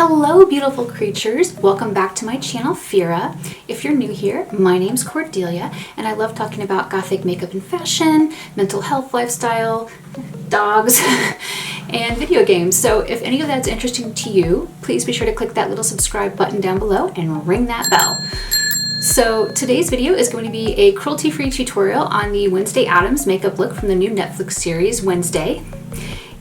Hello beautiful creatures, welcome back to my channel Phyrra. If you're new here, my name's Cordelia and I love talking about gothic makeup and fashion, mental health, lifestyle, dogs, and video games. So if any of that's interesting to you, please be sure to click that little subscribe button down below and ring that bell. So today's video is going to be a cruelty-free tutorial on the Wednesday Addams makeup look from the new Netflix series Wednesday.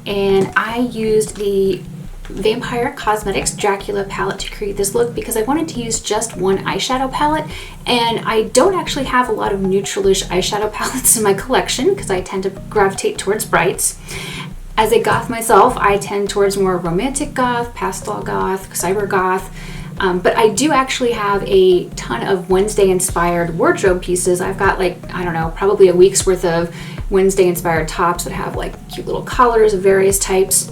And I used the Vampire Cosmetics Dracula palette to create this look because I wanted to use just one eyeshadow palette, and I don't actually have a lot of neutralish eyeshadow palettes in my collection because I tend to gravitate towards brights. As a goth myself, I tend towards more romantic goth, pastel goth, cyber goth, but I do actually have a ton of Wednesday inspired wardrobe pieces. I've got like, I don't know, probably a week's worth of Wednesday inspired tops that have like cute little collars of various types.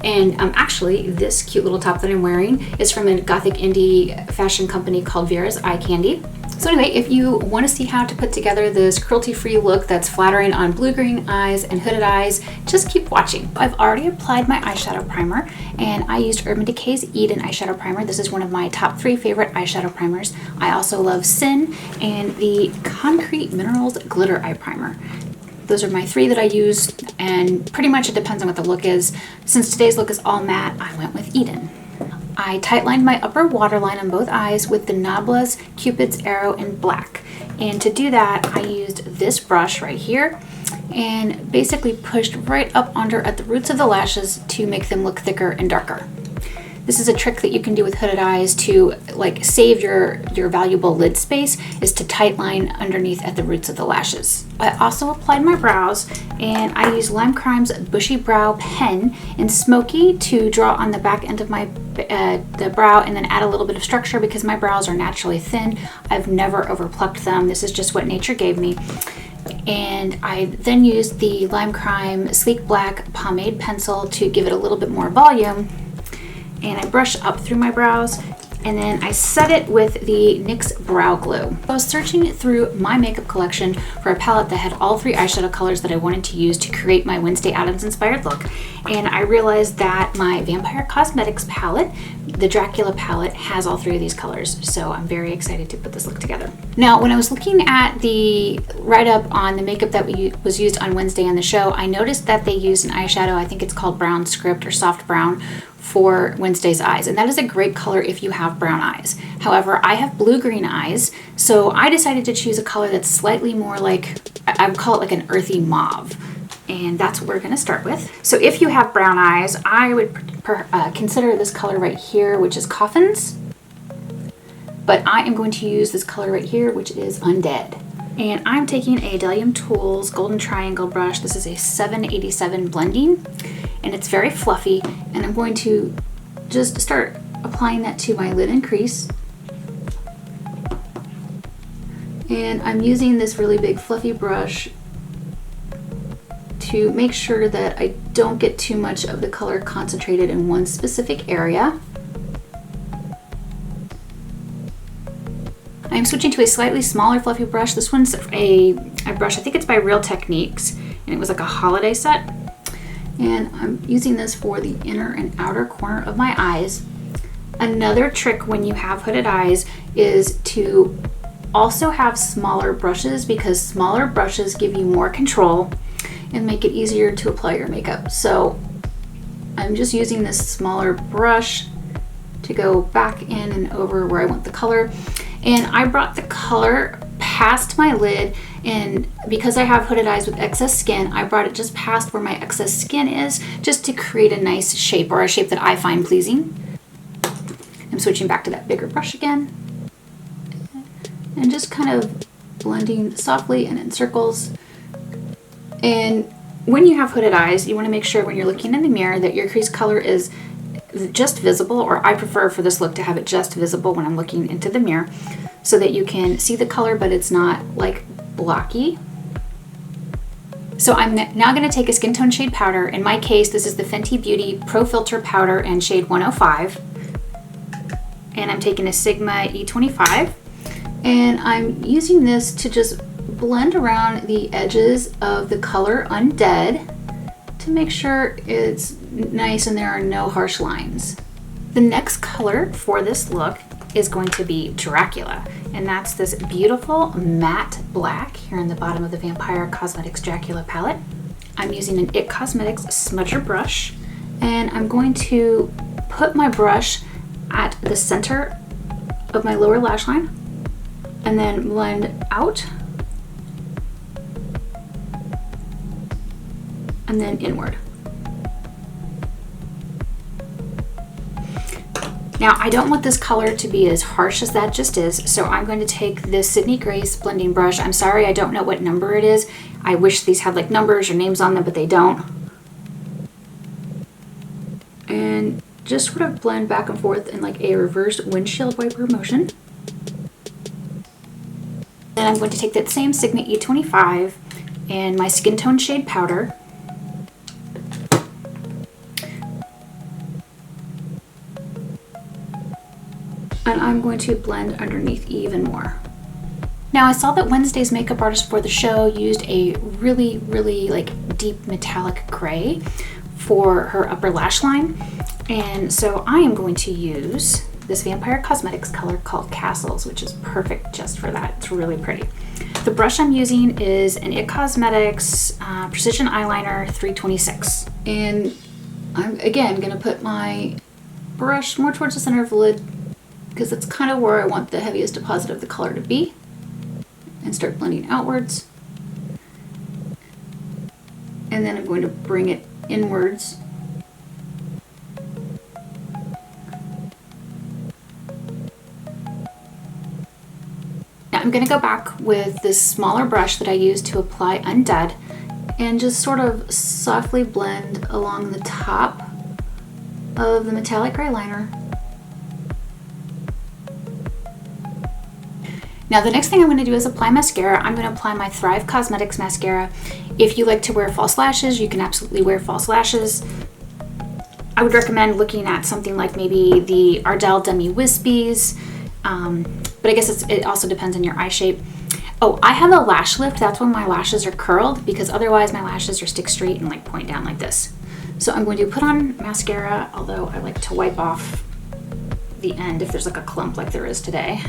And actually, this cute little top that I'm wearing is from a gothic indie fashion company called Vera's Eye Candy. So anyway, if you want to see how to put together this cruelty-free look that's flattering on blue-green eyes and hooded eyes, just keep watching. I've already applied my eyeshadow primer, and I used Urban Decay's Eden eyeshadow primer. This is one of my top 3 favorite eyeshadow primers. I also love Sin and the Concrete Minerals Glitter Eye Primer. Those are my 3 that I used, and pretty much it depends on what the look is. Since today's look is all matte, I went with Eden. I tightlined my upper waterline on both eyes with the Nabla's Cupid's Arrow in black. And to do that, I used this brush right here and basically pushed right up under at the roots of the lashes to make them look thicker and darker. This is a trick that you can do with hooded eyes to like save your valuable lid space, is to tight line underneath at the roots of the lashes. I also applied my brows, and I used Lime Crime's Bushy Brow Pen in Smoky to draw on the back end of my the brow and then add a little bit of structure because my brows are naturally thin. I've never overplucked them. This is just what nature gave me. And I then used the Lime Crime Sleek Black Pomade Pencil to give it a little bit more volume. And I brush up through my brows, and then I set it with the NYX Brow Glue. I was searching through my makeup collection for a palette that had all 3 eyeshadow colors that I wanted to use to create my Wednesday Addams inspired look. And I realized that my Vampire Cosmetics palette, the Dracula palette, has all 3 of these colors. So I'm very excited to put this look together. Now, when I was looking at the write-up on the makeup that was used on Wednesday on the show, I noticed that they used an eyeshadow, I think it's called Brown Script or Soft Brown, for Wednesday's eyes, and that is a great color if you have brown eyes. However, I have blue-green eyes, so I decided to choose a color that's slightly more like, I would call it like an earthy mauve, and that's what we're going to start with. So if you have brown eyes, I would consider this color right here, which is Coffins, but I am going to use this color right here, which is Undead. And I'm taking a Delium Tools Golden Triangle brush. This is a 787 blending, and it's very fluffy, and I'm going to just start applying that to my lid and crease. And I'm using this really big fluffy brush to make sure that I don't get too much of the color concentrated in one specific area. I'm switching to a slightly smaller fluffy brush. This one's a brush, I think it's by Real Techniques, and it was like a holiday set. And I'm using this for the inner and outer corner of my eyes. Another trick when you have hooded eyes is to also have smaller brushes, because smaller brushes give you more control and make it easier to apply your makeup. So I'm just using this smaller brush to go back in and over where I want the color. And I brought the color past my lid, and because I have hooded eyes with excess skin, I brought it just past where my excess skin is, just to create a nice shape, or a shape that I find pleasing. I'm switching back to that bigger brush again, and just kind of blending softly and in circles. And when you have hooded eyes, you want to make sure when you're looking in the mirror that your crease color is just visible, or I prefer for this look to have it just visible when I'm looking into the mirror, so that you can see the color but it's not like blocky. So I'm now going to take a skin tone shade powder. In my case, this is the Fenty Beauty Pro Filter Powder in shade 105, and I'm taking a Sigma E25, and I'm using this to just blend around the edges of the color Undead to make sure it's nice and there are no harsh lines. The next color for this look is going to be Dracula, and that's this beautiful matte black here in the bottom of the Vampire Cosmetics Dracula palette. I'm using an IT Cosmetics smudger brush, and I'm going to put my brush at the center of my lower lash line and then blend out and then inward. Now, I don't want this color to be as harsh as that just is, so I'm going to take this Sydney Grace blending brush. I'm sorry, I don't know what number it is. I wish these had like numbers or names on them, but they don't. And just sort of blend back and forth in like a reversed windshield wiper motion. Then I'm going to take that same Sigma E25 and my skin tone shade powder. And I'm going to blend underneath even more. Now, I saw that Wednesday's makeup artist for the show used a really like deep metallic gray for her upper lash line. And so I am going to use this Vampire Cosmetics color called Castles, which is perfect just for that. It's really pretty. The brush I'm using is an IT Cosmetics Precision Eyeliner 326. And I'm again gonna put my brush more towards the center of the lid because that's kind of where I want the heaviest deposit of the color to be, and start blending outwards. And then I'm going to bring it inwards. Now I'm going to go back with this smaller brush that I used to apply Undead and just sort of softly blend along the top of the metallic gray liner. Now the next thing I'm going to do is apply mascara. I'm going to apply my Thrive Cosmetics mascara. If you like to wear false lashes, you can absolutely wear false lashes. I would recommend looking at something like maybe the Ardell Demi Wispies, but I guess it also depends on your eye shape. Oh, I have a lash lift. That's when my lashes are curled, because otherwise my lashes are stick straight and like point down like this. So I'm going to put on mascara, although I like to wipe off the end if there's like a clump like there is today.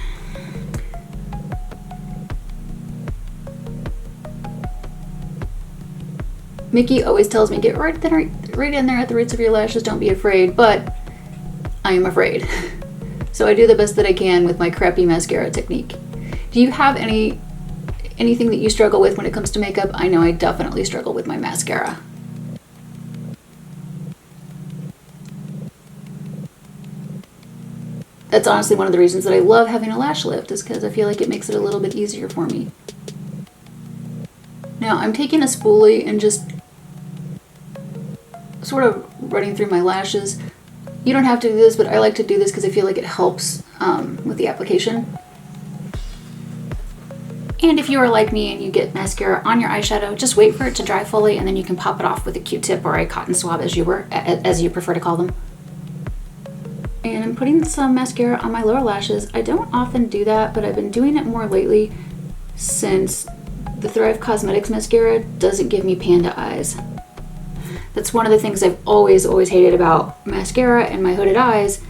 Mickey always tells me, get right in there at the roots of your lashes, don't be afraid, but I am afraid. So I do the best that I can with my crappy mascara technique. Do you have anything that you struggle with when it comes to makeup? I know I definitely struggle with my mascara. That's honestly one of the reasons that I love having a lash lift, is because I feel like it makes it a little bit easier for me. Now I'm taking a spoolie and just sort of running through my lashes. You don't have to do this, but I like to do this because I feel like it helps with the application. And if you are like me and you get mascara on your eyeshadow, just wait for it to dry fully, and then you can pop it off with a Q-tip or a cotton swab, as you prefer to call them. And I'm putting some mascara on my lower lashes. I don't often do that, but I've been doing it more lately since the Thrive Cosmetics mascara doesn't give me panda eyes. That's one of the things I've always hated about mascara and my hooded eyes,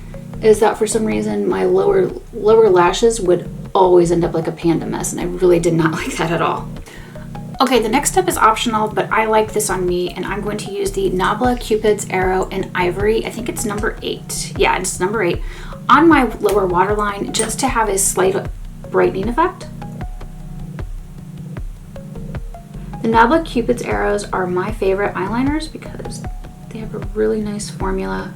is that for some reason my lower lashes would always end up like a panda mess, and I really did not like that at all. Okay, the next step is optional, but I like this on me, and I'm going to use the Nabla Cupid's Arrow in Ivory. I think it's number 8. Yeah, it's number 8 on my lower waterline, just to have a slight brightening effect. The Nabla Cupid's Arrows are my favorite eyeliners because they have a really nice formula.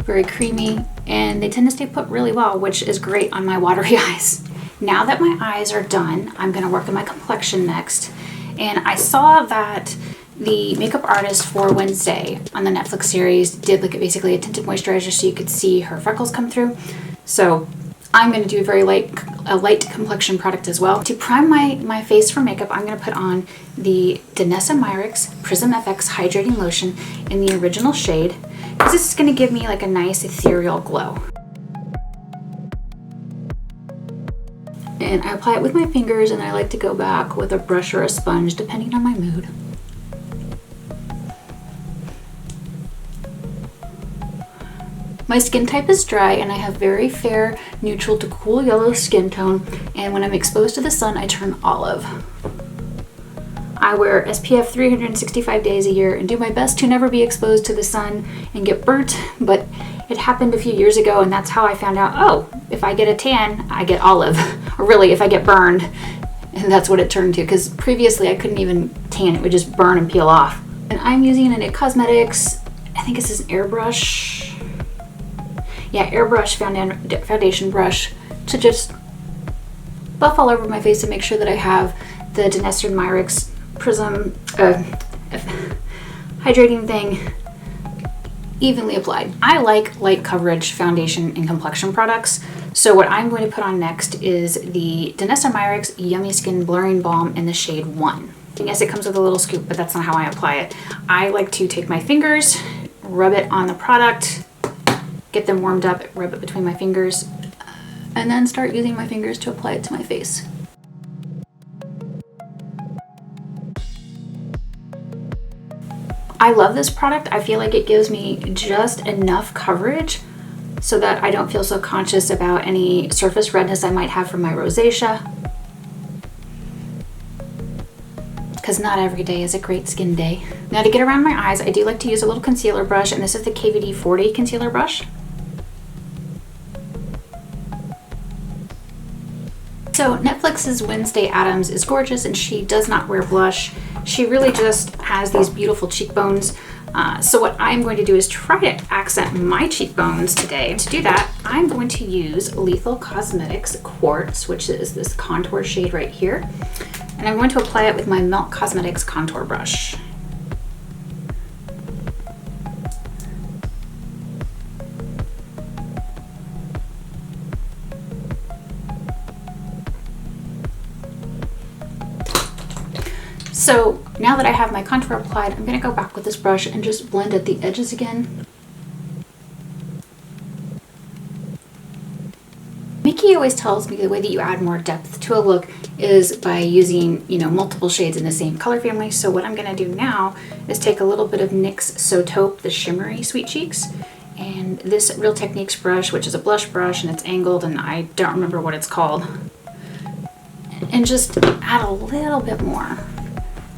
Very creamy, and they tend to stay put really well, which is great on my watery eyes. Now that my eyes are done, I'm going to work on my complexion next. And I saw that the makeup artist for Wednesday on the Netflix series did like basically a tinted moisturizer so you could see her freckles come through. So I'm going to do a light complexion product as well. To prime my face for makeup, I'm going to put on the Danessa Myricks Prism FX Hydrating Lotion in the original shade, because this is going to give me like a nice ethereal glow. And I apply it with my fingers, and I like to go back with a brush or a sponge depending on my mood. My skin type is dry and I have very fair, neutral to cool yellow skin tone, and when I'm exposed to the sun, I turn olive. I wear SPF 365 days a year and do my best to never be exposed to the sun and get burnt, but it happened a few years ago and that's how I found out, oh, if I get a tan, I get olive. Or really, if I get burned, and that's what it turned to, because previously I couldn't even tan, it would just burn and peel off. And I'm using an IT Cosmetics, I think this is an airbrush. Yeah, airbrush foundation brush to just buff all over my face to make sure that I have the Denestrad Myrix Prism hydrating thing evenly applied. I like light coverage foundation and complexion products, so what I'm going to put on next is the Denestrad Myrix Yummy Skin Blurring Balm in the shade 1. And yes, it comes with a little scoop, but that's not how I apply it. I like to take my fingers, rub it on the product, get them warmed up, rub it between my fingers, and then start using my fingers to apply it to my face. I love this product. I feel like it gives me just enough coverage so that I don't feel so conscious about any surface redness I might have from my rosacea. Because not every day is a great skin day. Now to get around my eyes, I do like to use a little concealer brush, and this is the KVD 40 concealer brush. So Netflix's Wednesday Addams is gorgeous and she does not wear blush. She really just has these beautiful cheekbones. So what I'm going to do is try to accent my cheekbones today. To do that, I'm going to use Lethal Cosmetics Quartz, which is this contour shade right here. And I'm going to apply it with my Melt Cosmetics contour brush. So now that I have my contour applied, I'm going to go back with this brush and just blend at the edges again. Mickey always tells me the way that you add more depth to a look is by using, multiple shades in the same color family. So what I'm going to do now is take a little bit of NYX So Taupe, the shimmery Sweet Cheeks, and this Real Techniques brush, which is a blush brush and it's angled and I don't remember what it's called, and just add a little bit more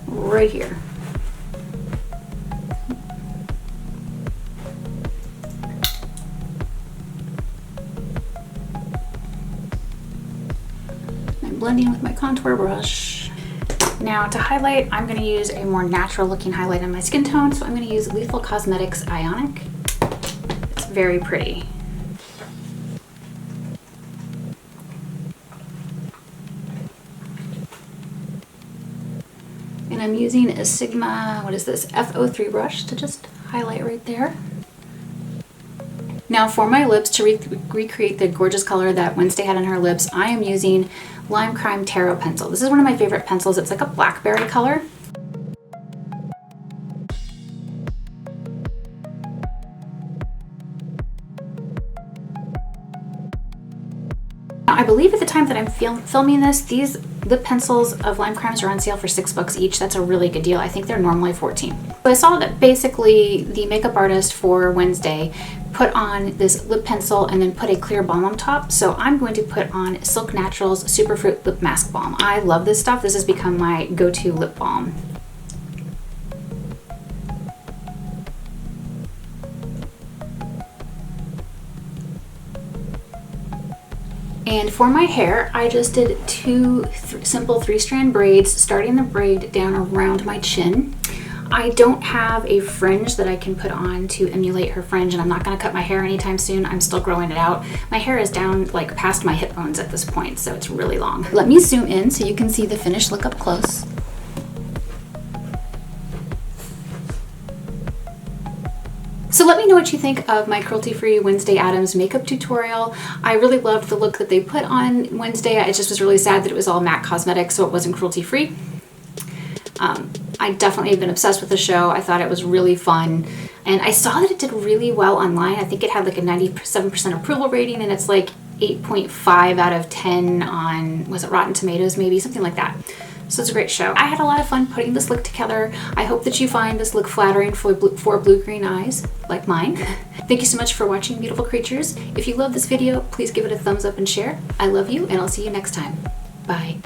right here. I'm blending with my contour brush. Now to highlight, I'm going to use a more natural looking highlight on my skin tone, so I'm going to use Lethal Cosmetics Ionic. It's very pretty. And I'm using a Sigma, what is this, F03 brush to just highlight right there. Now for my lips, to recreate the gorgeous color that Wednesday had on her lips, I am using Lime Crime Tarot pencil. This is one of my favorite pencils. It's like a blackberry color. Now, I believe at the time that I'm filming this, these lip pencils of Lime Crimes are on sale for $6 each. That's a really good deal. I think they're normally $14. So I saw that basically the makeup artist for Wednesday put on this lip pencil and then put a clear balm on top. So I'm going to put on Silk Naturals Superfruit Lip Mask Balm. I love this stuff. This has become my go-to lip balm. And for my hair, I just did two simple 3-strand braids, starting the braid down around my chin. I don't have a fringe that I can put on to emulate her fringe, and I'm not going to cut my hair anytime soon. I'm still growing it out. My hair is down like past my hip bones at this point, so it's really long. Let me zoom in so you can see the finished look up close. So let me know what you think of my cruelty-free Wednesday Addams makeup tutorial. I really loved the look that they put on Wednesday. I just was really sad that it was all matte cosmetics, so it wasn't cruelty-free. I definitely have been obsessed with the show. I thought it was really fun. And I saw that it did really well online. I think it had like a 97% approval rating, and it's like 8.5 out of 10 on, was it Rotten Tomatoes maybe? Something like that. So it's a great show. I had a lot of fun putting this look together. I hope that you find this look flattering for blue-green eyes like mine. Thank you so much for watching, beautiful creatures. If you love this video, please give it a thumbs up and share. I love you, and I'll see you next time. Bye.